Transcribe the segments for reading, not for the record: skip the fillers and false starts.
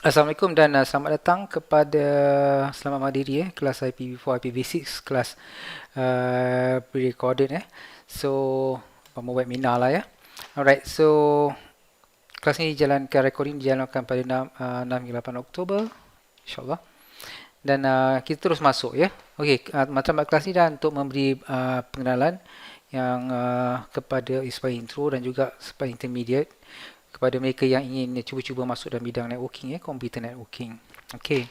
Assalamualaikum dan selamat datang kepada selamat mandiri kelas IPv4 IPv6 kelas pre-recorded So mau webinar lah ya. Alright, so kelas ini dijalankan recording dijalankan pada 6 hingga 8 Oktober insyaallah. Dan kita terus masuk ya. Okey, matlamat kelas ni dah untuk memberi pengenalan yang kepada supaya intro dan juga supaya intermediate kepada mereka yang ingin cuba-cuba masuk dalam bidang networking computer networking. Okey.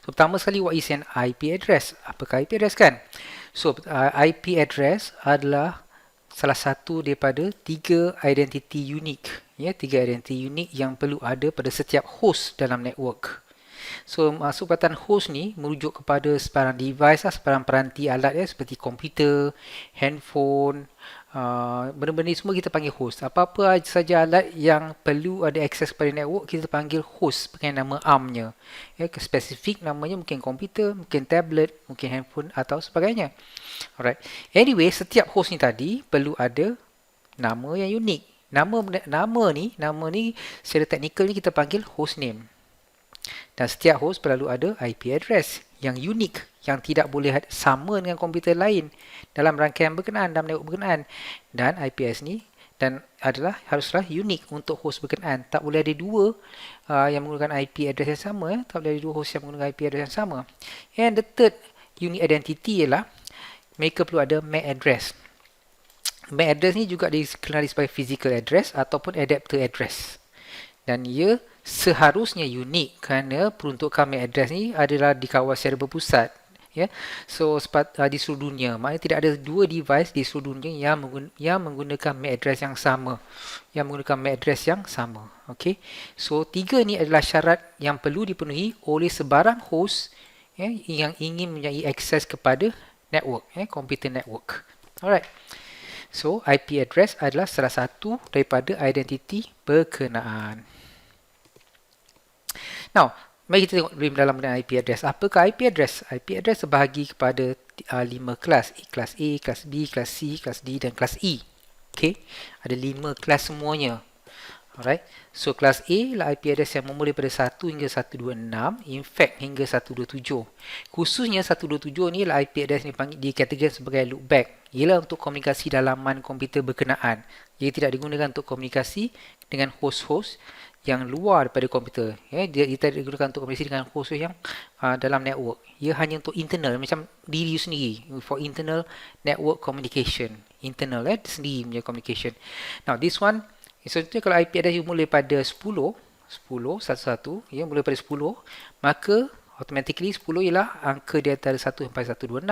So pertama sekali, what is an IP address? Apakah IP address kan? So IP address adalah salah satu daripada tiga identity unique, tiga identity unique yang perlu ada pada setiap host dalam network. So perkataan host ni merujuk kepada sebarang device sebarang peranti alat seperti komputer, handphone, benda-benda ni semua kita panggil host. Apa-apa saja alat yang perlu ada akses kepada network kita panggil host pakai nama ARM-nya. Spesifik namanya mungkin komputer, mungkin tablet, mungkin handphone atau sebagainya. Alright. Anyway, setiap host ni tadi perlu ada nama yang unik. Nama ni secara teknikal ni kita panggil host name. Dan setiap host perlu ada IP address yang unik, yang tidak boleh sama dengan komputer lain dalam rangkaian berkenaan, dalam network berkenaan. Dan IP address ni haruslah unik untuk host berkenaan. Tak boleh ada dua yang menggunakan IP address yang sama. Tak boleh ada dua host yang menggunakan IP address yang sama. And the third unique identity ialah mereka perlu ada MAC address. MAC address ni juga dikenali sebagai physical address ataupun adapter address. Dan ia seharusnya unik kerana peruntukan MAC address ni adalah dikawal secara berpusat. So di seluruh dunia, maknanya tidak ada dua device di seluruh dunia yang menggunakan MAC address yang sama. Okay. So tiga ni adalah syarat yang perlu dipenuhi oleh sebarang host yang ingin mempunyai akses kepada network, computer network. Alright. So IP address adalah salah satu daripada identiti berkenaan. Now, mari kita tengok lebih dalam mengenai IP address. Apakah IP address? IP address terbahagi kepada 5 kelas. Kelas A, kelas B, kelas C, kelas D dan kelas E. Okay. Ada 5 kelas semuanya. Alright. So, kelas A adalah IP address yang memulai pada 1 hingga 126. In fact, hingga 127. Khususnya 127 ni adalah IP address yang dikategorikan sebagai loopback. Ialah untuk komunikasi dalaman komputer berkenaan. Ia tidak digunakan untuk komunikasi dengan host-host yang luar daripada komputer. Dia tidak digunakan untuk komunikasi dengan host yang dalam network. Ia hanya untuk internal, macam diri sendiri. For internal network communication. Internal sendiri punya communication. Now this one, contohnya kalau IP address mulai pada 10, 11, mulai pada 10, maka automatically 10 ialah angka di antara 1 sampai 126.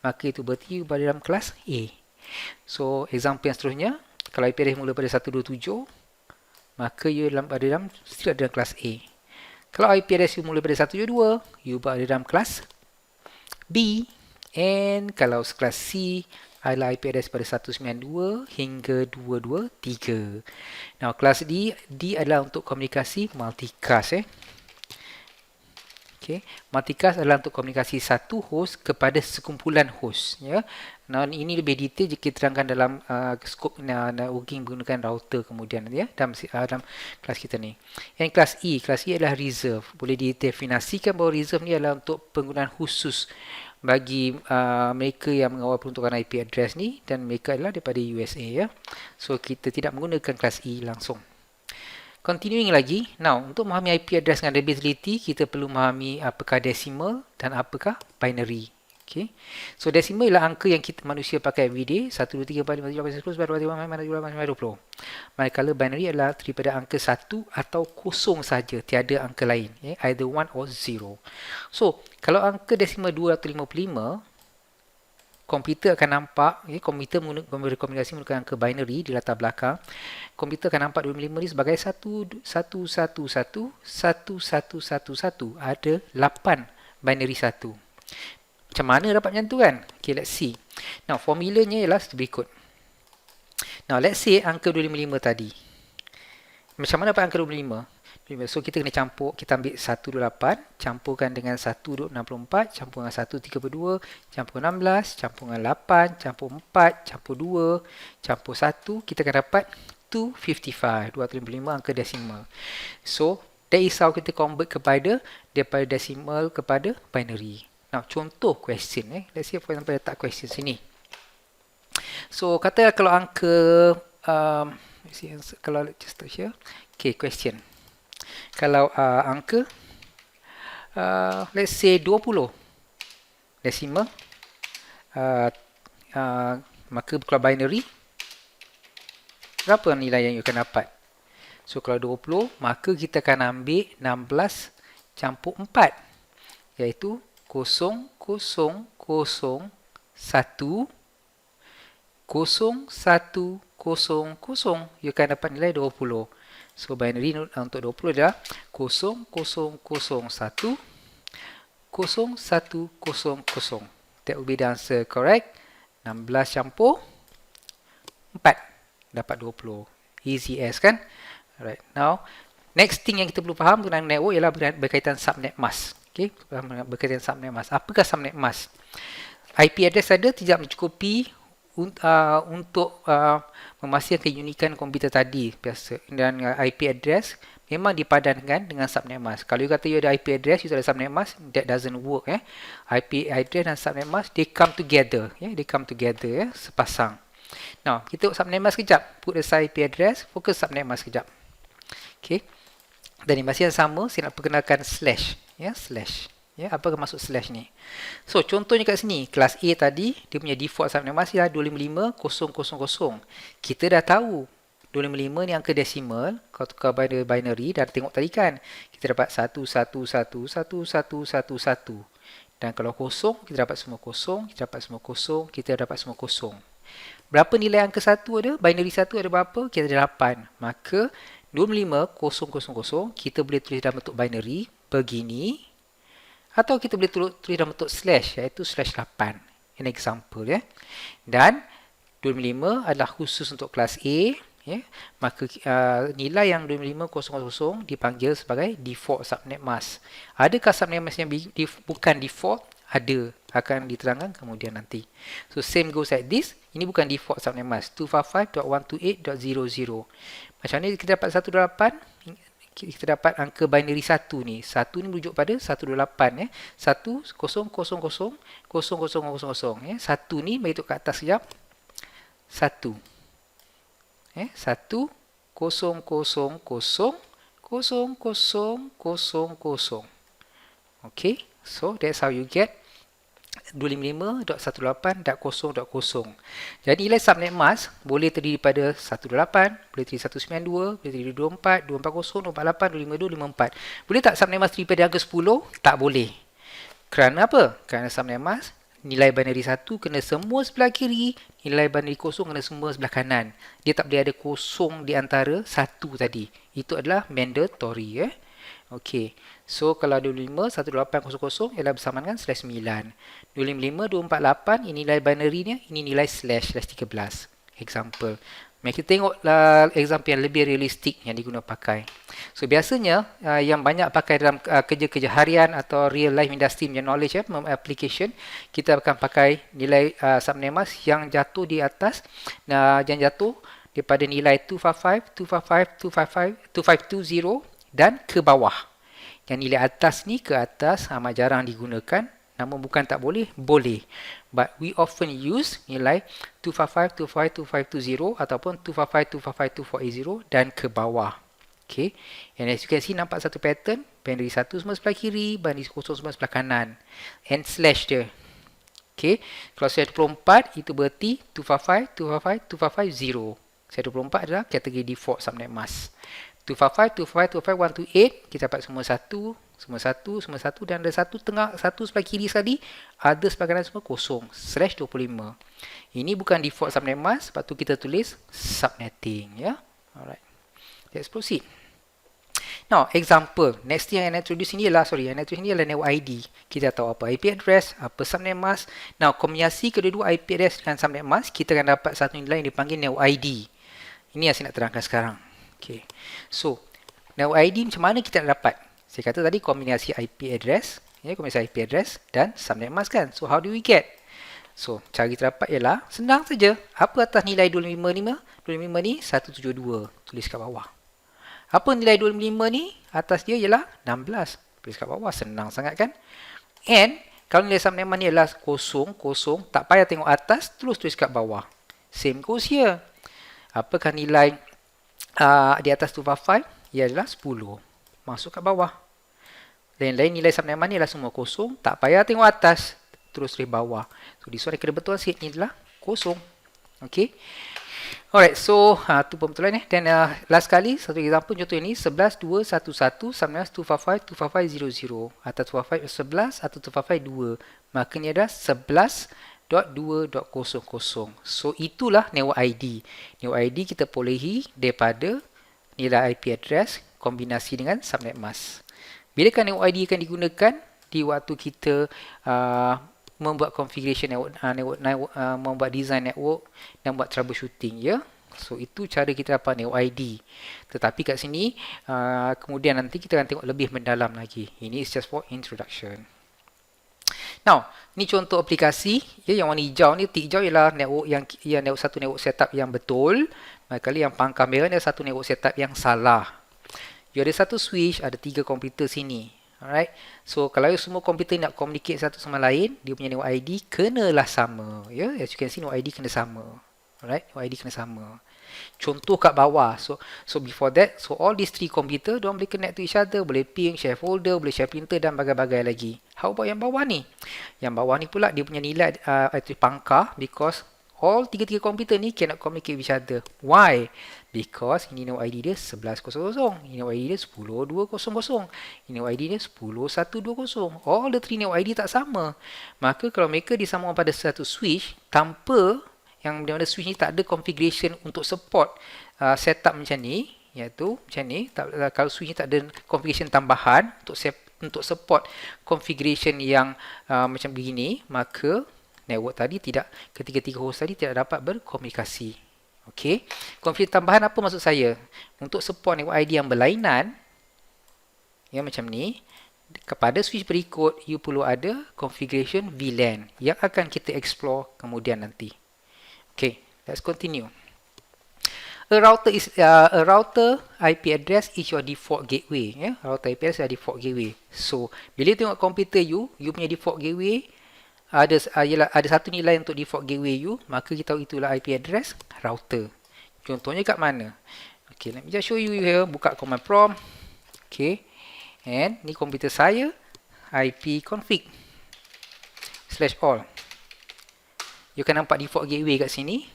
Maka itu berarti pada dalam kelas A. So example yang seterusnya, kalau IP address mula pada 127, maka you ada dalam kelas A. Kalau IP address you mula pada 172, you berada dalam kelas B. And kalau kelas C adalah IP address pada 192 hingga 223. Now kelas D adalah untuk komunikasi multicast. Okay. Multicast adalah untuk komunikasi satu host kepada sekumpulan host. Nah, ini lebih detail jika diterangkan dalam skop networking menggunakan router kemudian dalam kelas kita ni. Yang kelas E adalah reserve. Boleh didefinisikan bahawa reserve ni adalah untuk penggunaan khusus bagi mereka yang mengawal peruntukan IP address ni, dan mereka adalah daripada USA. So kita tidak menggunakan kelas E langsung. Continuing lagi, now untuk memahami IP address dengan lebih teliti, kita perlu memahami apakah decimal dan apakah binary. Okay. So decimal ialah angka yang kita manusia pakai everyday, 1, 2, 3, 4, 5, 6, 7, 8, 9, 10, 11, 12, 13, 14, 15, 20. Manakala binary adalah daripada angka 1 atau kosong saja, tiada angka lain. Either 1 or 0. So, kalau angka decimal 2 atau 55, komputer akan nampak, komputer berkomunikasi menggunakan angka binary di latar belakang. Komputer akan nampak 25 ni sebagai 1, 1, 1, 1, 1, 1, 1, 1. Ada 8 binary 1. Macam mana dapat macam tu kan? Okay, let's see. Now, formulanya ialah berikut. Now, let's say angka 255 tadi. Macam mana dapat angka 25? So kita kena campur, kita ambil 128, campurkan dengan 164, campur dengan 132, campur 16, campur dengan 8, campur 4, campur 2, campur 1, kita akan dapat 255, 255 angka desimal. So Tak risau kita convert daripada decimal kepada binary. Now, contoh question. Let's say for example, letak question sini. So, kata kalau angka, let's see, kalau just start here. Okay, question. Kalau angka, let's say 20 decimal, maka kalau binary, berapa nilai yang you akan dapat? So, kalau 20, maka kita akan ambil 16 campur 4. Iaitu 0, 0, 0, 1, 0, 1, 0, 0. You akan dapat nilai 20. So, binary untuk 20 adalah 0, 0, 0, 1, 0, 1, 0, 0. That will be the answer, correct? 16 campur 4. Dapat 20. Easy as kan? Alright, now next thing yang kita perlu faham tentang network ialah berkaitan subnet mask. Okay, berkaitan subnet mask. Apakah subnet mask? IP address saja tidak mencukupi untuk memastikan keunikan komputer tadi biasa. Dan IP address memang dipadankan dengan subnet mask. Kalau you kata you ada IP address, you ada subnet mask, that doesn't work. IP address dan subnet mask, they come together. They come together, sepasang. Now, kita subnet mask kejap. Put aside IP address, fokus subnet mask kejap. Okay. Dan di masa yang sama, saya nak perkenalkan slash. Slash. Apa maksud slash ni? So, contohnya kat sini, kelas A tadi, dia punya default subnet mask ialah 255.000. Kita dah tahu 255 ni angka desimal. Kalau tukar pada binary, dah tengok tadi kan. Kita dapat 1111111. Dan kalau kosong, kita dapat semua kosong. Kita dapat semua kosong. Kita dapat semua kosong. Berapa nilai angka 1 ada? Binary 1 ada berapa? Kita ada 8. Maka 255.000 kita boleh tulis dalam bentuk binary begini, atau kita boleh tulis dalam bentuk slash, iaitu slash 8. Ini example. Dan 255 adalah khusus untuk kelas A. Maka nilai yang 255.000 dipanggil sebagai default subnet mask. Adakah subnet mask yang bukan default? Ada, akan diterangkan kemudian nanti. So, same goes like this. Ini bukan default subnet mask. 255.128.0.0. Macam ni kita dapat 18. Kita dapat angka binary 1 ni. 1 ni merujuk pada 128. 1, 0, 0, 0, 0, 0, 0, 0. 1 ni, bagi tu kat atas sekejap. 1. 1, 0, 0, 0, 0, 0, 0, 0, 0. Okay. So, that's how you get 255.128.0.0. Jadi, nilai subnet mask boleh terdiri pada 18, boleh terdiri 192, boleh terdiri 24, 240, 248, 252, 254. Boleh tak subnet mask terdiri pada angka 10? Tak boleh. Kerana apa? Kerana subnet mask, nilai binary 1 kena semua sebelah kiri, nilai binary kosong kena semua sebelah kanan. Dia tak boleh ada kosong di antara 1 tadi. Itu adalah mandatory. Okey. So, kalau 255.128.0.0 ialah bersamaan dengan slash 9. 255.248, ini nilai binary-nya, ini nilai slash 13. Example. Mari kita tengok example yang lebih realistik yang diguna pakai. So, biasanya yang banyak pakai dalam kerja-kerja harian atau real life industry punya knowledge, application, kita akan pakai nilai subnet mask yang jatuh di atas, yang jatuh daripada nilai 255, 255, 255, 2520 dan ke bawah. Yang nilai atas ni ke atas amat jarang digunakan. Namun bukan tak boleh, boleh. But we often use nilai 255, 255, 2520 ataupun 255, 255, 2480 dan ke bawah. Okay. And as you can see, nampak satu pattern. Binary 1 semua sebelah kiri, binary kosong semua sebelah kanan. And slash dia. Okay. Kalau slash 24, itu berarti 255, 255, 255, 0. Slash 24 adalah kategori default subnet mask. 255, 255, 258, kita dapat semua satu, semua satu, semua satu, dan ada satu tengah, satu sebelah kiri sekali, ada sebelah kanan semua kosong, slash 25. Ini bukan default subnet mask, sebab tu kita tulis subnetting, Alright, let's proceed. Now, example, next thing yang I introduce ini ialah, network ID. Kita tahu apa IP address, apa subnet mask. Now, kombinasi kedua-dua IP address dengan subnet mask, kita akan dapat satu nilai yang dipanggil network ID. Ini yang saya nak terangkan sekarang. Okay. So, network ID macam mana kita nak dapat? Saya kata tadi kombinasi IP address, kombinasi IP address dan subnet mask kan. So, how do we get? So, cara kita dapat ialah senang saja. Apa atas nilai 255? 255 ni 172. Tulis kat bawah. Apa nilai 25 ni? Atas dia ialah 16. Tulis kat bawah, senang sangat kan? And kalau nilai subnet ni adalah kosong, tak payah tengok atas, terus tulis kat bawah. Same goes here. Apakah nilai di atas 255? Ia adalah 10. Masuk kat bawah. Lain-lain nilai subnet ni adalah semua kosong, tak payah tengok atas, terus tulis bawah. So this one kena betul sikit, ni adalah kosong. Okay. Alright, so tu pembetulan Then last kali, satu example contoh ini 11,211 sama dengan 255, 255, 00 atau 255, 11 atau 255, 2. Maka ni adalah 11.2.00. So itulah network ID. Network ID kita perolehi daripada nilai IP address kombinasi dengan subnet mask. Bilakah network ID akan digunakan? Di waktu kita membuat configuration network, membuat design network dan buat troubleshooting, ya. So itu cara kita dapat network ID. Tetapi kat sini kemudian nanti kita akan tengok lebih mendalam lagi. Ini is just for introduction. Now, ni contoh aplikasi, ya, yang warna hijau ni, tik hijau ialah network yang satu network setup yang betul. Manakala yang pangkal merah ni adalah satu network setup yang salah. You ada satu switch, ada 3 komputer sini. Alright. So kalau semua komputer nak communicate satu sama lain, dia punya network ID kenalah sama. Ya, as you can see, network ID kena sama. Alright, network ID kena sama. Contoh kat bawah. So before that, so all these 3 komputer, diorang boleh connect to each other, boleh ping, share folder, boleh share printer dan bagai-bagai lagi. How about yang bawah ni? Yang bawah ni pula dia punya nilai itu pangkal, because all 3 komputer ni cannot communicate with each other. Why? Because ini network ID dia 11.00, ini network ID dia 10.2.00, ini network ID dia 10.1.20. All the 3 network ID tak sama. Maka kalau mereka disambungkan pada satu switch tanpa yang di mana switch ni tak ada configuration untuk support setup macam ni, iaitu macam ni, kalau switch ni tak ada configuration tambahan untuk support configuration yang macam begini, maka network tadi tidak, ketiga-tiga host tadi tidak dapat berkomunikasi. Okey. Configuration tambahan apa maksud saya? Untuk support network ID yang berlainan, yang macam ni, kepada switch berikut, you perlu ada configuration VLAN yang akan kita explore kemudian nanti. Okay, let's continue. A router IP address is your default gateway. Yeah? Router IP address is your default gateway. So, bila tengok komputer you punya default gateway ada satu nilai untuk default gateway you, maka kita tahu itulah IP address router. Contohnya kat mana? Okay, let me just show you here. Buka command prompt. Okay, and ni komputer saya, IP config /all. You kan nampak default gateway kat sini.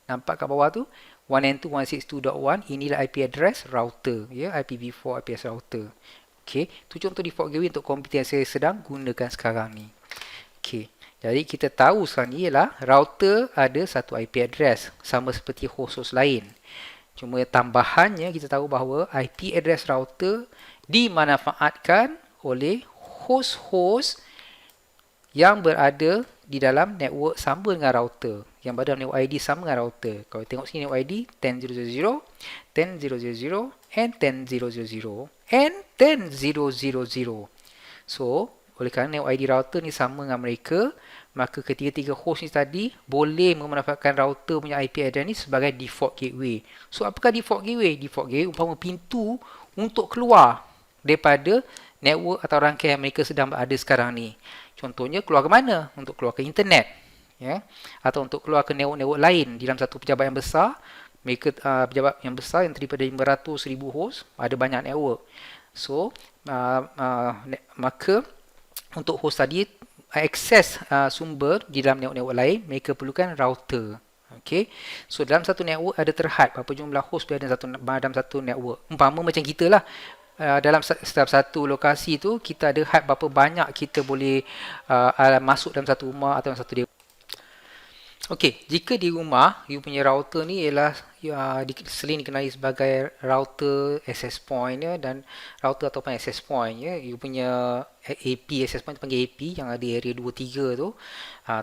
Nampak kat bawah tu 192.162.1. Inilah IP address router, ya, IPv4 IP address router. Okey, tu contoh default gateway untuk komputer yang saya sedang gunakan sekarang ni. Okey, jadi kita tahu sekarang ni ialah router ada satu IP address sama seperti host-host lain. Cuma tambahannya kita tahu bahawa IP address router dimanfaatkan oleh host-host yang berada di dalam network sama dengan router, yang berada dalam network ID sama dengan router. Kalau tengok sini network ID 10.0.0.0, 10.0.0.0, and 10.0.0.0, and 10.0.0.0. So, oleh kerana network ID router ni sama dengan mereka, maka ketiga-tiga host ni tadi boleh memanfaatkan router punya IP address ni sebagai default gateway. So, apakah default gateway? Default gateway umpama pintu untuk keluar daripada network atau rangkaian yang mereka sedang berada sekarang ni. Contohnya keluar ke mana? Untuk keluar ke internet, ya, atau untuk keluar ke network-network lain di dalam satu pejabat yang besar. Mereka pejabat yang besar yang terdiri daripada 500,000 host, ada banyak network. So maka untuk host tadi akses sumber di dalam network-network lain, mereka perlukan router. Okay. So dalam satu network ada terhad berapa jumlah host berada dalam satu network. Umpama macam kita lah, dalam setiap satu lokasi tu kita ada had berapa banyak kita boleh masuk dalam satu rumah atau dalam satu dia. Okey, jika di rumah you punya router ni ialah sering dikenali sebagai router access point, ya, dan router ataupun access point, ya, you punya AP access point panggil AP yang ada area 2 3 tu.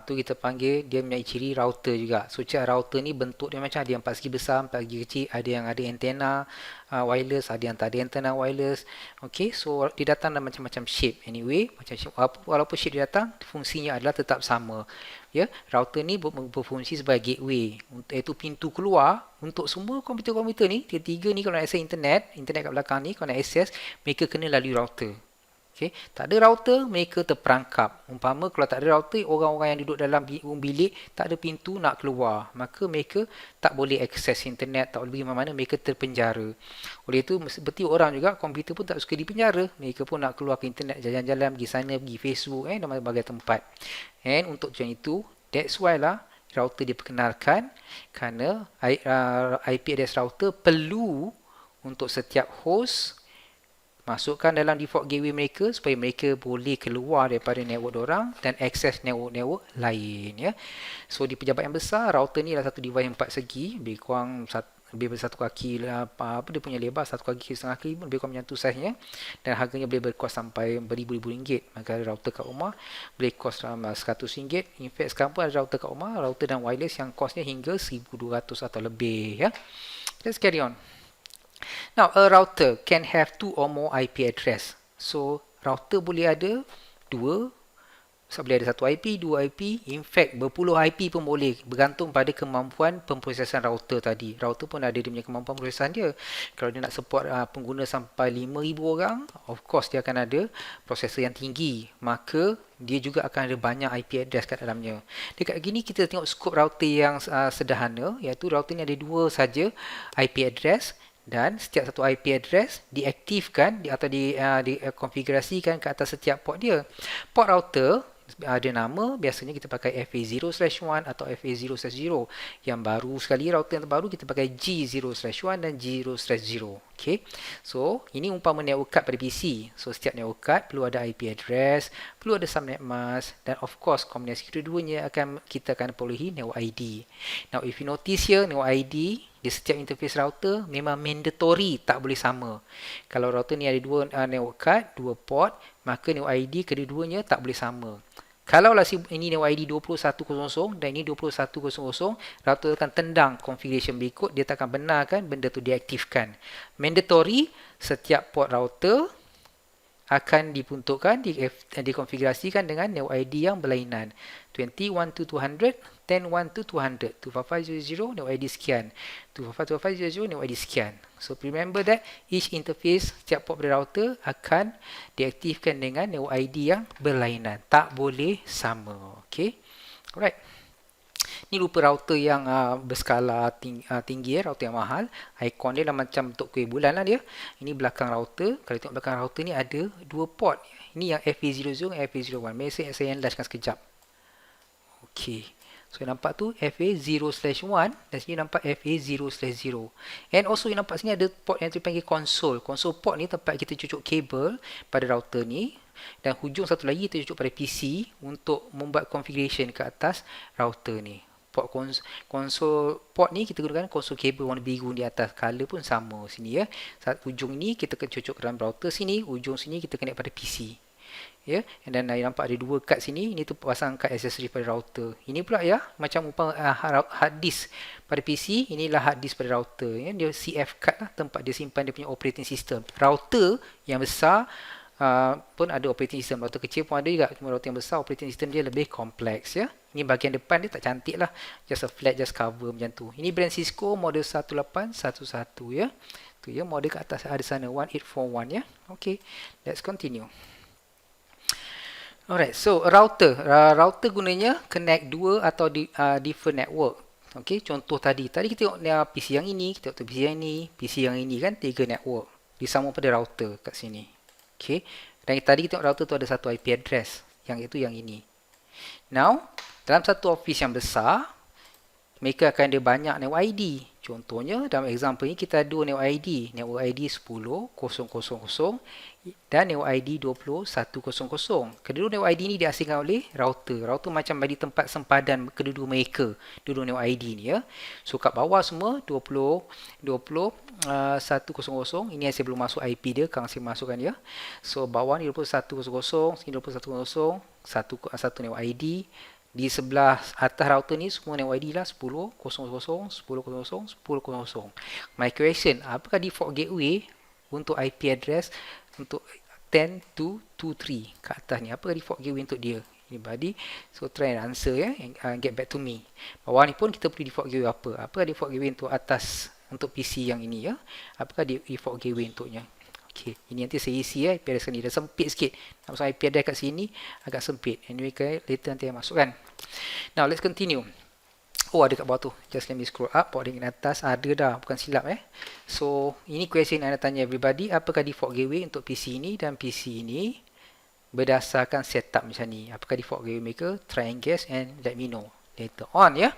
Tu kita panggil dia mempunyai ciri router juga. So router ni bentuk dia macam ada yang 4 segi besar, 4 segi kecil, ada yang ada antena wireless, ada yang tak ada antena wireless. Okey, so dia datang dalam macam-macam shape. Anyway, macam shape, walaupun shape dia datang, fungsinya adalah tetap sama. Ya, router ni berfungsi sebagai gateway, iaitu pintu keluar Untuk semua komputer-komputer ni, tiga-tiga ni kalau nak akses internet kat belakang ni, kalau nak akses, mereka kena lalui router. Okay. Tak ada router, mereka terperangkap. Umpama kalau tak ada router, orang-orang yang duduk dalam bilik, tak ada pintu nak keluar. Maka mereka tak boleh akses internet, tak boleh pergi mana-mana, mereka terpenjara. Oleh itu, seperti orang juga, komputer pun tak suka dipenjara. Mereka pun nak keluar ke internet, jalan-jalan, pergi sana, pergi Facebook, dan berbagai tempat. And untuk tujuan itu, that's why lah, router diperkenalkan kerana IP address router perlu untuk setiap host masukkan dalam default gateway mereka supaya mereka boleh keluar daripada network diorang dan akses network-network lain, ya. So di pejabat yang besar, router ni adalah satu device yang 4 segi, lebih kurang lebih dari 1 kaki lah, apa dia punya lebar 1 kaki setengah kaki, lebih kurang macam tu saiznya, dan harganya boleh berkos sampai beribu-ribu ringgit. Maka ada router kat rumah boleh kos dalam RM100. In fact sekarang pun ada router kat rumah, router dan wireless yang kosnya hingga RM1,200 atau lebih, ya. Let's carry on. Now, a router can have 2 or more IP address. So, router boleh ada 2, boleh ada 1 IP, 2 IP. In fact, berpuluh IP pun boleh, bergantung pada kemampuan pemprosesan router tadi. Router pun ada dia punya kemampuan pemprosesan dia. Kalau dia nak support pengguna sampai 5,000 orang, of course dia akan ada prosesor yang tinggi. Maka, dia juga akan ada banyak IP address kat dalamnya. Dekat gini kita tengok skop router yang sederhana, iaitu router ni ada 2 saja IP address. Dan setiap satu IP address diaktifkan atau dikonfigurasikan ke atas setiap port dia. Port router ada nama, biasanya kita pakai FA0/1 atau FA0/0. Yang baru sekali, router yang terbaru, kita pakai G0/1 dan G0/0. Okay. So, ini umpama network card pada PC. So, setiap network card perlu ada IP address, perlu ada subnet mask, dan of course, kombinasi kedua-duanya kita akan perolehi network ID. Now, if you notice here, network ID di setiap interface router memang mandatory, tak boleh sama. Kalau router ni ada 2 network card, 2 port, maka network ID kedua-duanya tak boleh sama. Kalau lah ini network ID 2100 dan ini 2100, router akan tendang configuration berikut, dia tak akan benarkan benda tu diaktifkan. Mandatory, setiap port router akan diperuntukkan, dikonfigurasikan dengan network ID yang berlainan. 20.1 to 200, 10.1 to 200, 255.0.0 network ID sekian, 255.255.0.0 network ID sekian. So remember that each interface setiap port pada router akan diaktifkan dengan network ID yang berlainan, tak boleh sama. Okay, alright. Ni rupa router yang berskala tinggi, router yang mahal. Ikon dia macam bentuk kuih bulan lah dia. Ini belakang router. Kalau tengok belakang router ni ada 2 port. Ini yang FA00 dan FA01. Mari saya enlargekan sekejap. Okey. So nampak tu FA0/1 dan sini nampak FA0/0. And also nampak sini ada port yang dipanggil konsol. Konsol port ni tempat kita cucuk kabel pada router ni. Dan hujung satu lagi kita cucuk pada PC untuk membuat configuration ke atas router ni. Konsol port ni kita gunakan konsol kabel warna biru di atas. Color pun sama sini, ya. Ujung ni kita cucuk ke dalam router sini, ujung sini kita connect pada PC. Ya, dan nampak ada 2 kad sini. Ini tu pasang kad aksesori pada router. Ini pula, ya, macam hard disk pada PC, inilah hard disk pada router, ya. Dia CF card lah, tempat dia simpan dia punya operating system. Router yang besar pun ada operating system, router kecil pun ada juga. Cuma router yang besar operating system dia lebih kompleks, ya. Ini bahagian depan dia tak cantik lah, just a flat, just cover macam tu. Ini brand Cisco model 1811, ya. Tu, ya, model kat atas ada sana 1841, ya. Okay, let's continue. Alright, so router gunanya connect 2 atau different network. Okay, contoh tadi kita tengok PC yang ini, kita tengok PC yang ini, PC yang ini kan 3 network disambung pada router kat sini. Okay, dan tadi kita tengok router tu ada 1 IP address, yang itu yang ini. Now, dalam satu office yang besar, mereka akan ada banyak network ID. Contohnya, dalam example ni kita ada 2 network ID. Network ID 10.0.0.0 dan network ID 20.1.0.0. Kedua network ID ni diasingkan oleh router. Router macam bagi tempat sempadan kedua-dua mereka, dua network ID ni, ya. So, kat bawah semua 20.1.0.0. Ini yang saya belum masuk IP dia, Kang saya masukkan, ya. So, bawah ni 20.1.0.0, sini 20.1.0.0, satu network ID. Di sebelah atas router ni semua network ID lah 10.0.0, 10.0.0, 10.0.0. My question, apakah default gateway untuk IP address untuk 10.2.2.3 kat atas ni? Apakah default gateway untuk dia? anybody, so try and answer ya, and get back to me. Bawah ni pun kita perlu default gateway apa? Apakah default gateway untuk atas untuk PC yang ini ya? Apakah default gateway untuknya? Okey, ini nanti saya isi ya, IP address ni dah sempit sikit. Nak masuk IP address kat sini agak sempit. Anyway, later nanti saya masukkan. Now let's continue. Oh, ada kat bawah tu. Just let me scroll up. Port link atas ada dah, bukan silap So, ini question yang nak tanya everybody, apakah default gateway untuk PC ini dan PC ini berdasarkan setup macam ni. Apakah default gateway maker? Try and guess and let me know later on ya.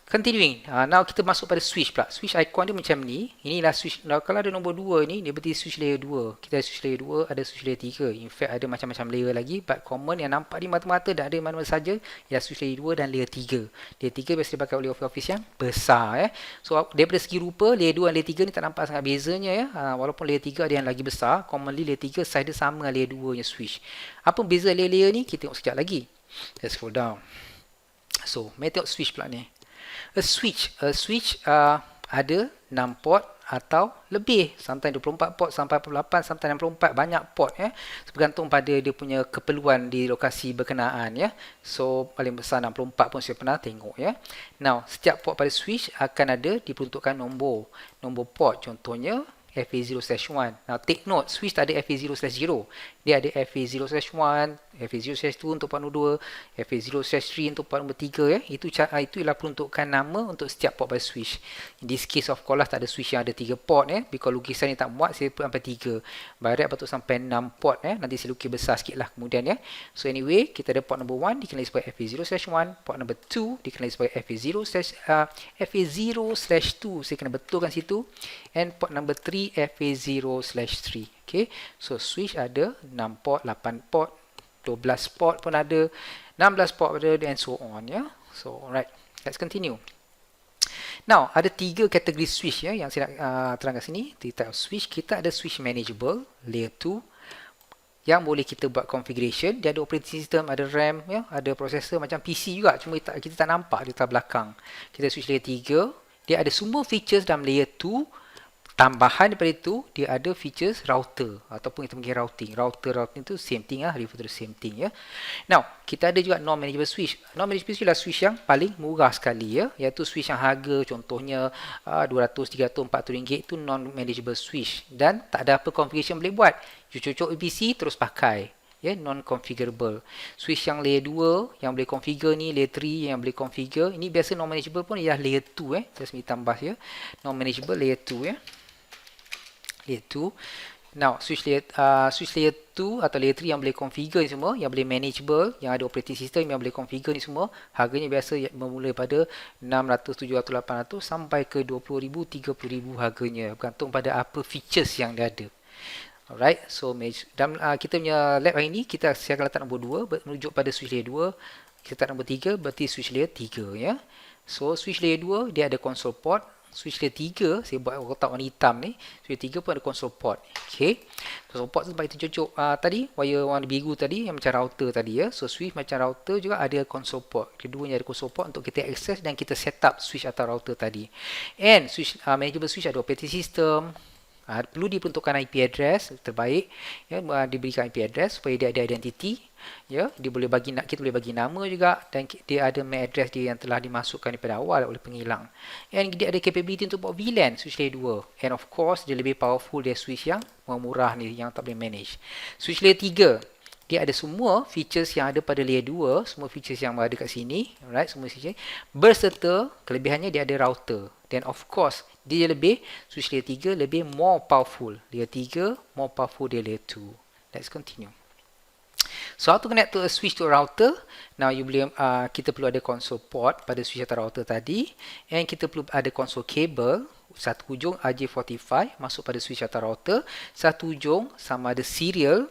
Continuing, now kita masuk pada switch pula. Switch icon dia macam ni. Inilah switch. Kalau ada nombor 2 ni, dia berarti switch layer 2. Kita ada switch layer 2, ada switch layer 3. In fact, ada macam-macam layer lagi. But common yang nampak di mata-mata dan ada mana-mana saja ialah switch layer 2 dan layer 3. Layer 3 biasa dipakai oleh office yang besar. So, daripada segi rupa, layer 2 dan layer 3 ni tak nampak sangat bezanya ya. Walaupun layer 3 ada yang lagi besar. Commonly layer 3 size dia sama dengan layer 2 nya switch. Apa beza layer-layer ni? Kita tengok sekejap lagi. Let's scroll down. So, mari tengok switch pula ni. A switch ada 6 port atau lebih, sometimes 24 port sampai 48, sometimes 64, banyak port bergantung pada dia punya keperluan di lokasi berkenaan ya. So paling besar 64 pun saya pernah tengok ya. Now, setiap port pada switch akan ada diperuntukkan nombor port, contohnya FA0/1. Now take note, switch tak ada FA0/0. Dia ada FA0/1, FA0/2 untuk port nombor 2, FA0/3 untuk port nombor 3 ya. Itu ialah peruntukan nama untuk setiap port pada switch. In this case of course tak ada switch yang ada 3 port because lukisan ni tak muat, saya put sampai 3. By right patut sampai 6 port Nanti saya lukis besar sikit lah kemudian ya. So anyway, kita ada port nombor 1 dikenali sebagai FA0/1, port nombor 2 dikenali sebagai FA0/2. Saya kena betulkan situ. And port number 3 FA0/3. Okay, so switch ada 6 port, 8 port, 12 port pun ada, 16 port pun ada, and so on ya. So alright, let's continue. Now, ada 3 kategori switch ya yang saya nak terangkan sini. Di type of switch, kita ada switch manageable layer 2 yang boleh kita buat configuration. Dia ada operating system, ada RAM ya, ada processor macam PC juga, cuma kita tak nampak di belakang. Kita switch layer 3, dia ada semua features dalam layer 2. Tambahan daripada itu, dia ada features router ataupun kita panggil routing. Routing itu same thing refer to the same thing ya. Now, kita ada juga non-manageable switch. Non-manageable switch adalah switch yang paling murah sekali ya, iaitu switch yang harga contohnya 200, 300, 400 ringgit, itu non-manageable switch dan tak ada apa configuration boleh buat. You cocok PC terus pakai. Ya, non-configurable. Switch yang layer 2 yang boleh configure ni, layer 3 yang boleh configure. Ini biasa non-manageable pun ialah layer 2 Just tambah ya. Non-manageable layer 2 layer 2. Now, switch layer 2 atau layer 3 yang boleh configure ni semua, yang boleh manageable, yang ada operating system yang boleh configure ni semua, harganya biasa bermula pada 600, 700, 800 sampai ke 20,000, 30,000 harganya. Bergantung pada apa features yang dia ada. Alright, so dalam kita punya lab hari ni, kita akan letak nombor 2, merujuk pada switch layer 2. Kita letak nombor 3, berarti switch layer 3 ya. So, switch layer 2, dia ada console port. Switch layer 3, saya buat kotak warna hitam ni. Switch layer 3 pun ada console port. Okay. Console port tu sebab kita cocok tadi, wire warna biru tadi, yang macam router tadi ya. So, switch macam router juga ada console port. Keduanya ada console port untuk kita access dan kita set up switch atau router tadi. And switch manageable switch ada operating system. Perlu diperuntukkan IP address terbaik ya, diberikan IP address supaya dia ada identity ya, kita boleh bagi nama juga, dan dia ada MAC address dia yang telah dimasukkan daripada awal oleh penghilang, and dia ada capability untuk buat VLAN switch layer 2, and of course dia lebih powerful dari switch yang murah ni yang tak boleh manage. Switch layer 3 dia ada semua features yang ada pada layer 2, semua features yang ada kat sini, alright, semua features berserta kelebihannya dia ada router, dan of course dia lebih, switch layer 3 lebih more powerful, layer 3 more powerful dari layer 2. Let's continue. So how to connect to a switch to a router? Now you boleh kita perlu ada console port pada switch atau router tadi, and kita perlu ada console cable. Satu hujung RJ45 masuk pada switch atau router, satu hujung sama ada serial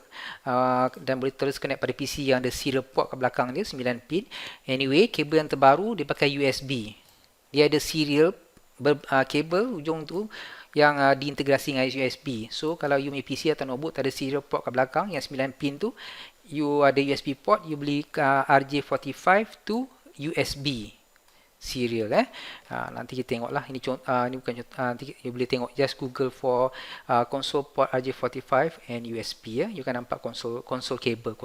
dan boleh terus connect pada PC yang ada serial port kat belakang dia 9 pin. Anyway, kabel yang terbaru dia pakai USB. Dia ada serial kabel hujung tu yang diintegrasi dengan USB. So kalau you punya PC atau notebook tak ada serial port kat belakang yang 9 pin tu, you ada USB port, you beli RJ45 to USB serial nanti kita tengoklah, ini ini bukan nanti you boleh tengok, just Google for console port RJ45 and USB you akan nampak console cable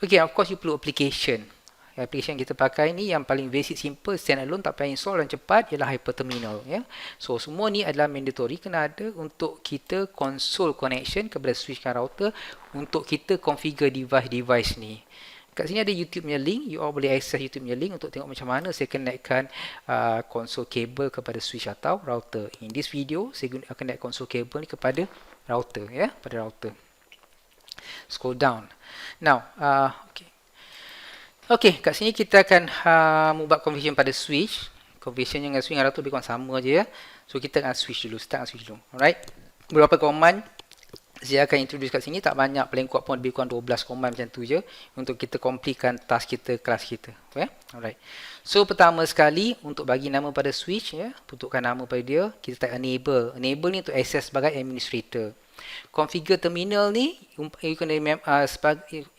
Okay, of course you perlu application. Application kita pakai ni yang paling basic, simple, standalone, tak payah install dan cepat ialah Hyperterminal. Ya. So semua ni adalah mandatory kena ada untuk kita console connection kepada switch dan router untuk kita configure device-device ni. Kat sini ada YouTube punya link, you all boleh access YouTube punya link untuk tengok macam mana saya connectkan console cable kepada switch atau router. In this video, saya akan connect console cable ni kepada router, ya, pada router. Scroll down. Now, okay, kat sini kita akan membuat configuration pada switch. Configuration dengan switch dan router lebih kurang sama je, ya. So kita akan switch dulu, start switch dulu. Alright. Beberapa command saya akan introduce kat sini, tak banyak, paling kuat pun lebih kurang 12 command macam tu je untuk kita completekan task kita, kelas kita. Okay? Alright. So pertama sekali untuk bagi nama pada switch, ya, bentukkan nama pada dia, kita type enable. Enable ni untuk access sebagai administrator. Configure terminal ni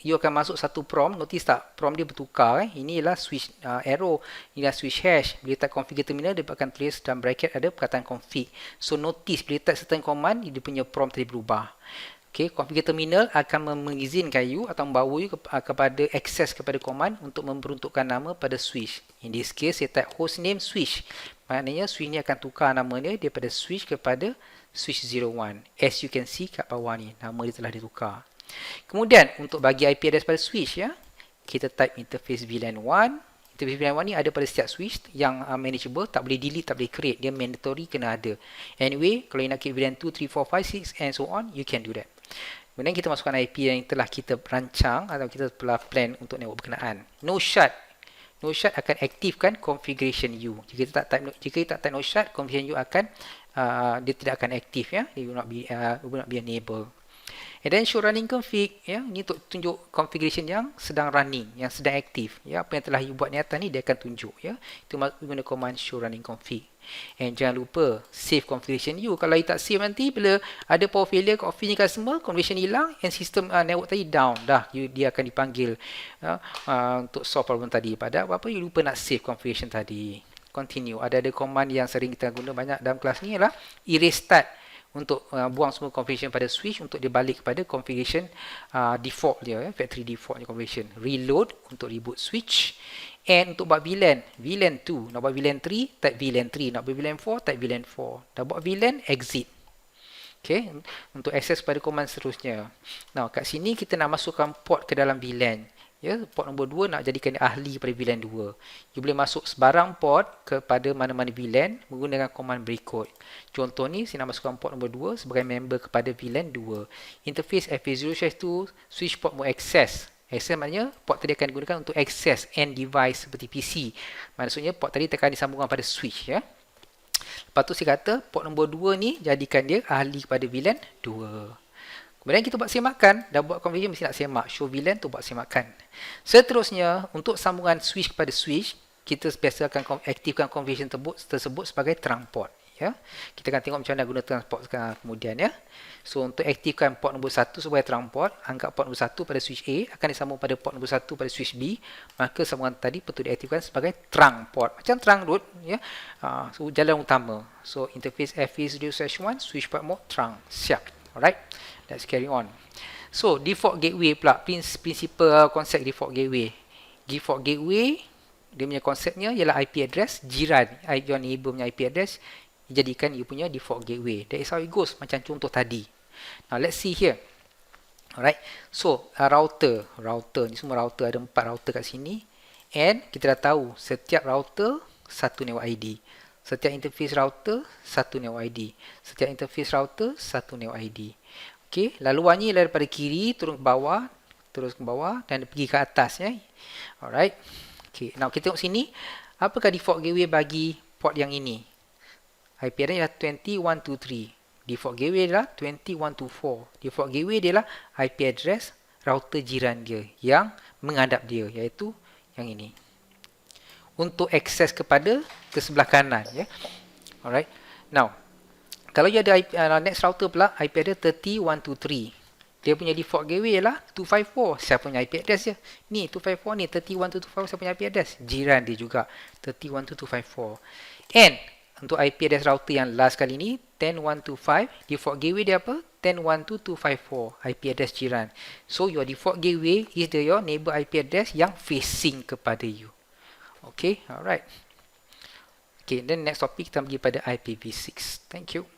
you akan masuk satu prompt. Notice tak, prompt dia bertukar. Ini ialah switch arrow, inilah switch hash. Bila type configure terminal, dia akan tulis dalam bracket ada perkataan config. So notice bila type certain command, dia punya prompt tadi berubah. Okay, configure terminal akan mengizinkan you atau membawa you kepada access kepada command untuk memperuntukkan nama pada switch. In this case, saya type hostname switch. Maknanya switch ni akan tukar nama dia daripada switch kepada switch 01. As you can see kat bawah ni, nama dia telah ditukar. Kemudian untuk bagi IP address pada switch, ya, kita type interface VLAN 1. Interface VLAN 1 ni ada pada setiap switch yang manageable, tak boleh delete, tak boleh create, dia mandatory kena ada. Anyway, kalau you nak create VLAN 2, 3, 4, 5, 6 and so on, you can do that. Kemudian kita masukkan IP yang telah kita rancang atau kita telah plan untuk network berkenaan. No shut. No shut akan aktifkan configuration you. Jika kita tak type no shut, configuration you akan dia tidak akan aktif, ya. It will not be enabled. And then show running config, ya. Ini untuk tunjuk configuration yang sedang running, yang sedang aktif, ya. Apa yang telah you buat ni atas ni dia akan tunjuk, ya. Itu guna command show running config. And jangan lupa save configuration you. Kalau you tak save, nanti bila ada power failure of ini customer, configuration hilang and sistem network tadi down dah, dia akan dipanggil untuk solve problem tadi. Pada apa you lupa nak save configuration tadi. Continue. Ada command yang sering kita guna banyak dalam kelas ni ialah erase start untuk buang semua configuration pada switch untuk dia balik kepada configuration default dia, factory default configuration. Reload untuk reboot switch. And untuk buat VLAN 2, nak buat VLAN 3, type VLAN 3, nak buat VLAN 4, type VLAN 4. Dah buat VLAN, exit. Okay, untuk akses pada command seterusnya. Now, kat sini kita nak masukkan port ke dalam VLAN. Ya, port nombor 2 nak jadikan dia ahli pada VLAN 2. You boleh masuk sebarang port kepada mana-mana VLAN menggunakan command berikut. Contoh ni, saya nak masukkan port nombor 2 sebagai member kepada VLAN 2. Interface FA0/2 switch port mode access. Access maknanya port tadi akan digunakan untuk access end device seperti PC. Maksudnya port tadi akan disambungkan pada switch, ya. Lepas tu saya kata port nombor 2 ni jadikan dia ahli kepada VLAN 2. Kemudian kita buat semakan, dah buat configuration mesti nak semak. Show VLAN tu buat semakan. Seterusnya untuk sambungan switch kepada switch, kita biasa akan aktifkan configuration tersebut sebagai trunk port, ya. Kita akan tengok macam mana guna transport kemudian, ya. So untuk aktifkan port nombor 1 sebagai trunk port, anggap port nombor 1 pada switch A akan disambung pada port nombor 1 pada switch B, maka sambungan tadi perlu diaktifkan sebagai trunk port. Macam trunk road, ya. So jalan utama. So interface FA0/1 switch port mode trunk. Siap. Alright. Let's carry on. So default gateway pula, principal konsep default gateway. Default gateway dia punya konsepnya ialah IP address jiran, your neighbor punya IP address dijadikan you punya default gateway. That is how it goes, macam contoh tadi. Now let's see here. Alright. So router ni semua router, ada 4 router kat sini. And kita dah tahu setiap router satu network ID. Setiap interface router satu network ID. Setiap interface router satu network ID. Okey, laluannya ialah daripada kiri turun ke bawah, dan pergi ke atas, ya. Alright. Okey, now kita tengok sini, apakah default gateway bagi port yang ini? IP address ialah 20123. Default gateway adalah 20124. Default gateway dia adalah IP address router jiran dia yang menghadap dia, iaitu yang ini. Untuk akses kepada ke sebelah kanan, ya. Alright. Now, kalau you ada next router pula, IP address 30123. Dia punya default gateway ialah 254. Siapa punya IP address dia? Ni 254 ni 31224, siapa punya IP address? Jiran dia juga 312254. And untuk IP address router yang last kali ni 10125, default gateway dia apa? 110.122.54 IP address jiran. So your default gateway is your neighbor IP address yang facing kepada you. Okay, alright. Okay, then next topic kita pergi pada IPv6. Thank you.